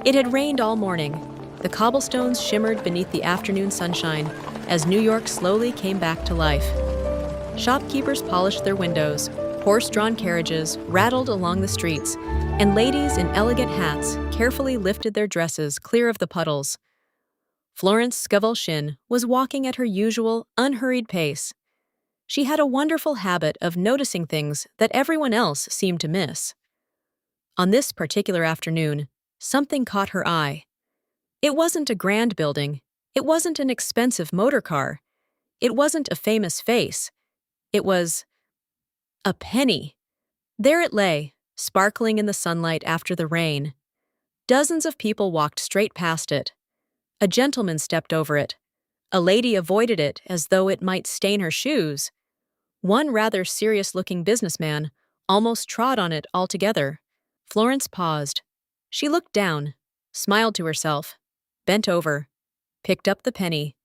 It had rained all morning. The cobblestones shimmered beneath the afternoon sunshine as New York slowly came back to life. Shopkeepers polished their windows, horse-drawn carriages rattled along the streets, and ladies in elegant hats carefully lifted their dresses clear of the puddles. Florence Scovel Shinn was walking at her usual, unhurried pace. She had a wonderful habit of noticing things that everyone else seemed to miss. On this particular afternoon, something caught her eye. It wasn't a grand building. It wasn't an expensive motor car. It wasn't a famous face. It was a penny. There it lay, sparkling in the sunlight after the rain. Dozens of people walked straight past it. A gentleman stepped over it. A lady avoided it as though it might stain her shoes. One rather serious-looking businessman almost trod on it altogether. Florence paused. She looked down, smiled to herself, bent over, picked up the penny,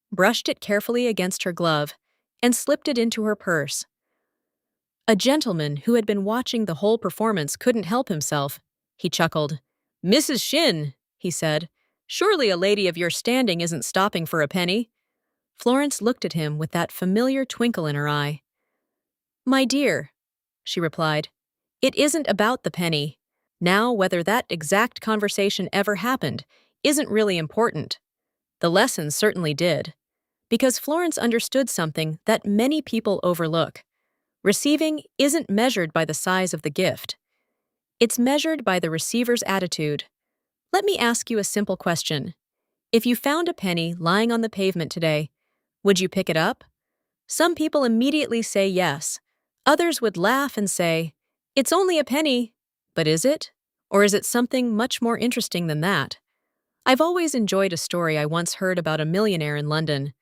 brushed it carefully against her glove, and slipped it into her purse. A gentleman who had been watching the whole performance couldn't help himself. He chuckled. "Mrs. Shinn," he said, "surely a lady of your standing isn't stopping for a penny?" Florence looked at him with that familiar twinkle in her eye. "My dear," she replied, "it isn't about the penny. Now, whether that exact conversation ever happened isn't really important. The lesson certainly did, because Florence understood something that many people overlook. Receiving isn't measured by the size of the gift. It's measured by the receiver's attitude. Let me ask you a simple question. If you found a penny lying on the pavement today, would you pick it up? Some people immediately say yes. Others would laugh and say, "It's only a penny." But is it? Or is it something much more interesting than that? I've always enjoyed a story I once heard about a millionaire in London.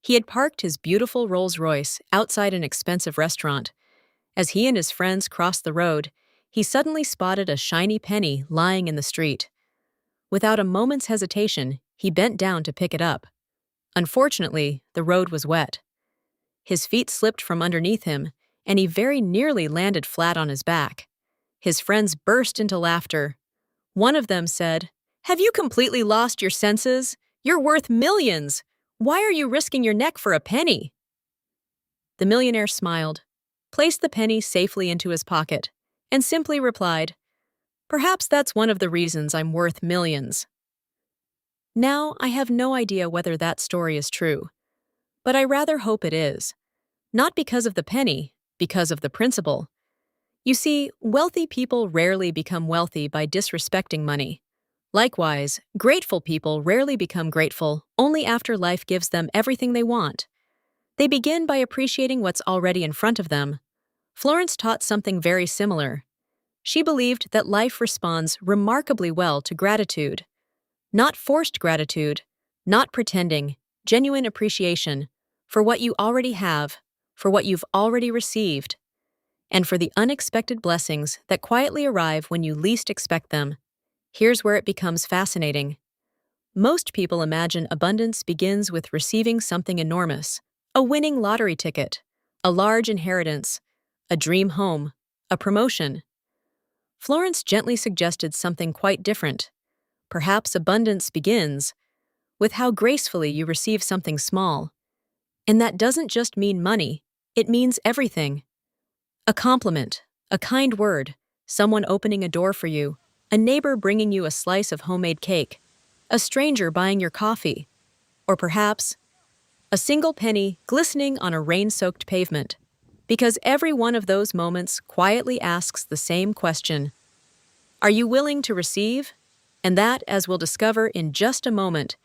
He had parked his beautiful Rolls-Royce outside an expensive restaurant. As he and his friends crossed the road, he suddenly spotted a shiny penny lying in the street. Without a moment's hesitation, he bent down to pick it up. Unfortunately, the road was wet. His feet slipped from underneath him, and he very nearly landed flat on his back. His friends burst into laughter. One of them said, "Have you completely lost your senses? You're worth millions. Why are you risking your neck for a penny?" The millionaire smiled, placed the penny safely into his pocket, and simply replied, "Perhaps that's one of the reasons I'm worth millions." Now, I have no idea whether that story is true, but I rather hope it is. Not because of the penny, because of the principle. You see, wealthy people rarely become wealthy by disrespecting money. Likewise, grateful people rarely become grateful only after life gives them everything they want. They begin by appreciating what's already in front of them. Florence taught something very similar. She believed that life responds remarkably well to gratitude. Not forced gratitude, not pretending, genuine appreciation for what you already have, for what you've already received, and for the unexpected blessings that quietly arrive when you least expect them. Here's where it becomes fascinating. Most people imagine abundance begins with receiving something enormous, a winning lottery ticket, a large inheritance, a dream home, a promotion. Florence gently suggested something quite different. Perhaps abundance begins with how gracefully you receive something small. And that doesn't just mean money, it means everything. A compliment, a kind word, someone opening a door for you, a neighbor bringing you a slice of homemade cake, a stranger buying your coffee, or perhaps a single penny glistening on a rain-soaked pavement. Because every one of those moments quietly asks the same question. Are you willing to receive? And that, as we'll discover in just a moment,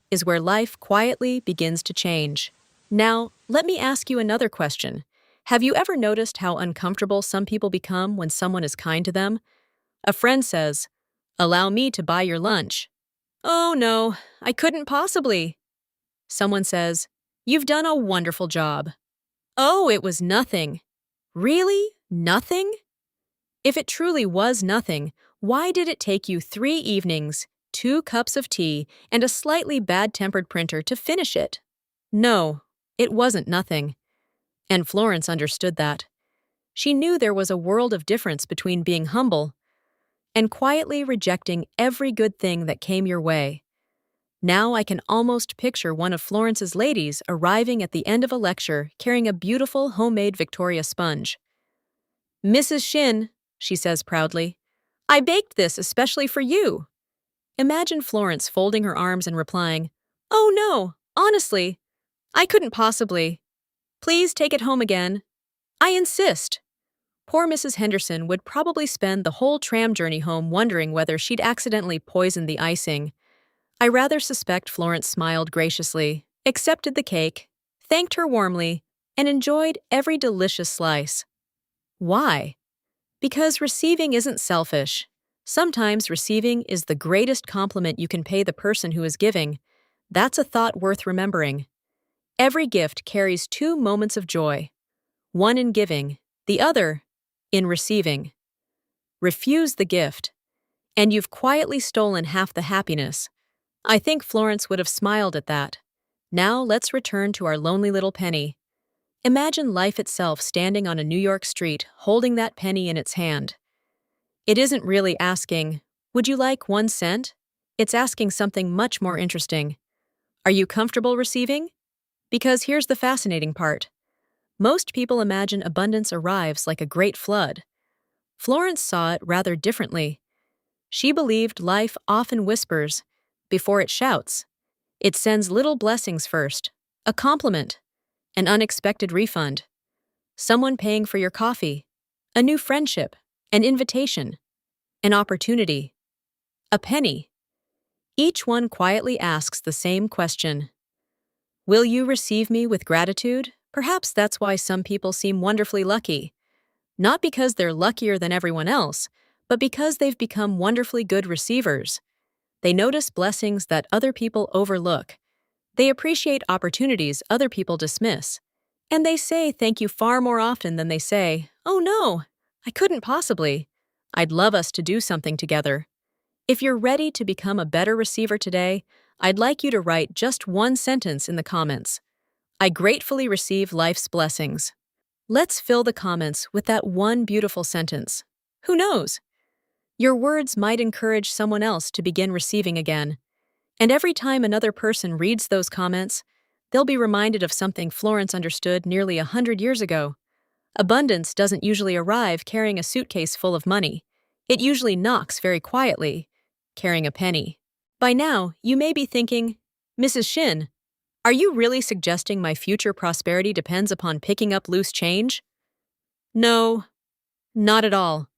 is where life quietly begins to change. Now, let me ask you another question. Have you ever noticed how uncomfortable some people become when someone is kind to them? A friend says, "Allow me to buy your lunch." "Oh no, I couldn't possibly." Someone says, "You've done a wonderful job." "Oh, it was nothing." Really? Nothing? If it truly was nothing, why did it take you 3 evenings, 2 cups of tea, and a slightly bad-tempered printer to finish it? No, it wasn't nothing. And Florence understood that. She knew there was a world of difference between being humble and quietly rejecting every good thing that came your way. Now I can almost picture one of Florence's ladies arriving at the end of a lecture carrying a beautiful homemade Victoria sponge. "Mrs. Shinn," she says proudly, "I baked this especially for you." Imagine Florence folding her arms and replying, "Oh no, honestly, I couldn't possibly. Please take it home again. I insist." Poor Mrs. Henderson would probably spend the whole tram journey home wondering whether she'd accidentally poisoned the icing. I rather suspect Florence smiled graciously, accepted the cake, thanked her warmly, and enjoyed every delicious slice. Why? Because receiving isn't selfish. Sometimes receiving is the greatest compliment you can pay the person who is giving. That's a thought worth remembering. Every gift carries two moments of joy, one in giving, the other in receiving. Refuse the gift, and you've quietly stolen half the happiness. I think Florence would have smiled at that. Now let's return to our lonely little penny. Imagine life itself standing on a New York street, holding that penny in its hand. It isn't really asking, "Would you like 1 cent?" It's asking something much more interesting. Are you comfortable receiving? Because here's the fascinating part. Most people imagine abundance arrives like a great flood. Florence saw it rather differently. She believed life often whispers before it shouts. It sends little blessings first, a compliment, an unexpected refund, someone paying for your coffee, a new friendship, an invitation, an opportunity, a penny. Each one quietly asks the same question. Will you receive me with gratitude? Perhaps that's why some people seem wonderfully lucky. Not because they're luckier than everyone else, but because they've become wonderfully good receivers. They notice blessings that other people overlook. They appreciate opportunities other people dismiss. And they say thank you far more often than they say, "Oh no, I couldn't possibly. I'd love us to do something together." If you're ready to become a better receiver today, I'd like you to write just one sentence in the comments. I gratefully receive life's blessings. Let's fill the comments with that one beautiful sentence. Who knows? Your words might encourage someone else to begin receiving again. And every time another person reads those comments, they'll be reminded of something Florence understood nearly 100 years ago. Abundance doesn't usually arrive carrying a suitcase full of money. It usually knocks very quietly, carrying a penny. By now, you may be thinking, "Mrs. Shinn, are you really suggesting my future prosperity depends upon picking up loose change?" No, not at all.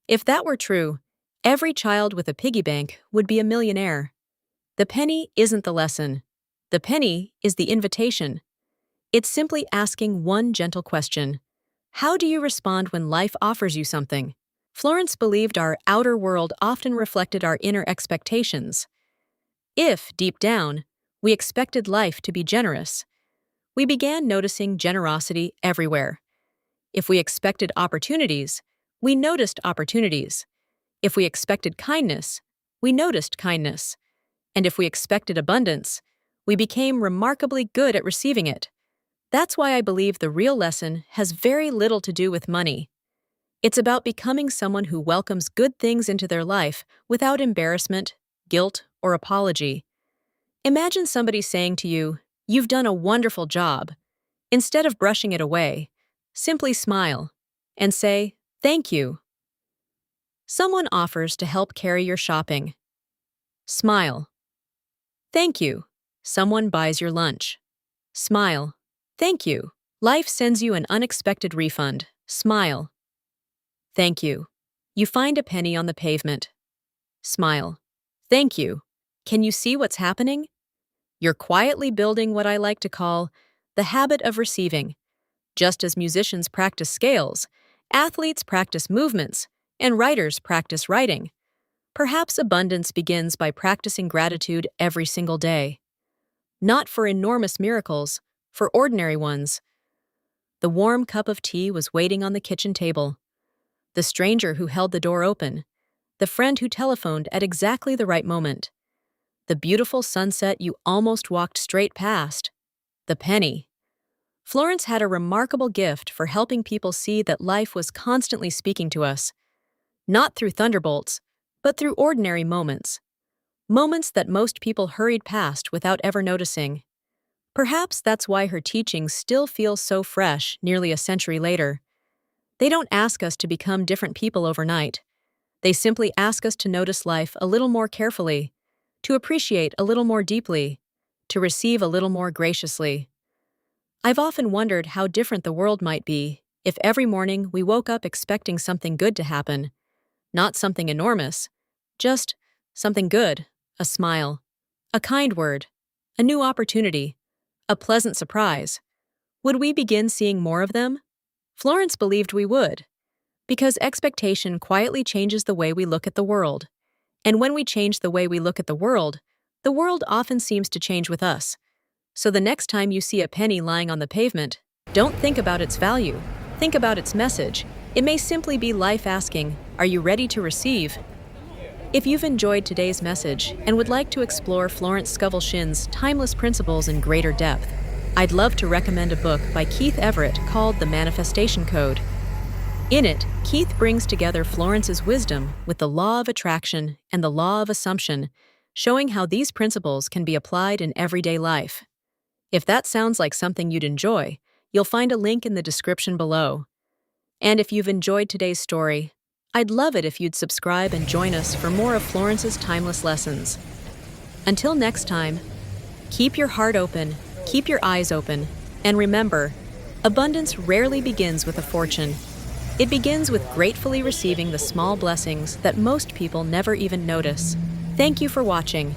If that were true, every child with a piggy bank would be a millionaire. The penny isn't the lesson. The penny is the invitation. It's simply asking one gentle question. How do you respond when life offers you something? Florence believed our outer world often reflected our inner expectations. If, deep down, we expected life to be generous, we began noticing generosity everywhere. If we expected opportunities, we noticed opportunities. If we expected kindness, we noticed kindness. And if we expected abundance, we became remarkably good at receiving it. That's why I believe the real lesson has very little to do with money. It's about becoming someone who welcomes good things into their life without embarrassment, guilt, or apology. Imagine somebody saying to you, "You've done a wonderful job." Instead of brushing it away, simply smile and say, "Thank you." Someone offers to help carry your shopping. Smile. "Thank you." Someone buys your lunch. Smile. "Thank you." Life sends you an unexpected refund. Smile. "Thank you." You find a penny on the pavement. Smile. "Thank you." Can you see what's happening? You're quietly building what I like to call the habit of receiving. Just as musicians practice scales, athletes practice movements, and writers practice writing. Perhaps abundance begins by practicing gratitude every single day. Not for enormous miracles, for ordinary ones. The warm cup of tea was waiting on the kitchen table. The stranger who held the door open. The friend who telephoned at exactly the right moment. The beautiful sunset you almost walked straight past. The penny. Florence had a remarkable gift for helping people see that life was constantly speaking to us. Not through thunderbolts, but through ordinary moments. Moments that most people hurried past without ever noticing. Perhaps that's why her teachings still feel so fresh nearly a century later. They don't ask us to become different people overnight. They simply ask us to notice life a little more carefully, to appreciate a little more deeply, to receive a little more graciously. I've often wondered how different the world might be if every morning we woke up expecting something good to happen. Not something enormous, just something good, a smile, a kind word, a new opportunity, a pleasant surprise. Would we begin seeing more of them? Florence believed we would, because expectation quietly changes the way we look at the world. And when we change the way we look at the world often seems to change with us. So the next time you see a penny lying on the pavement, don't think about its value. Think about its message. It may simply be life asking, "Are you ready to receive?" If you've enjoyed today's message and would like to explore Florence Scovel Shinn's timeless principles in greater depth, I'd love to recommend a book by Keith Everett called The Manifestation Code. In it, Keith brings together Florence's wisdom with the law of attraction and the law of assumption, showing how these principles can be applied in everyday life. If that sounds like something you'd enjoy, you'll find a link in the description below. And if you've enjoyed today's story, I'd love it if you'd subscribe and join us for more of Florence's timeless lessons. Until next time, keep your heart open, keep your eyes open, and remember, abundance rarely begins with a fortune. It begins with gratefully receiving the small blessings that most people never even notice. Thank you for watching.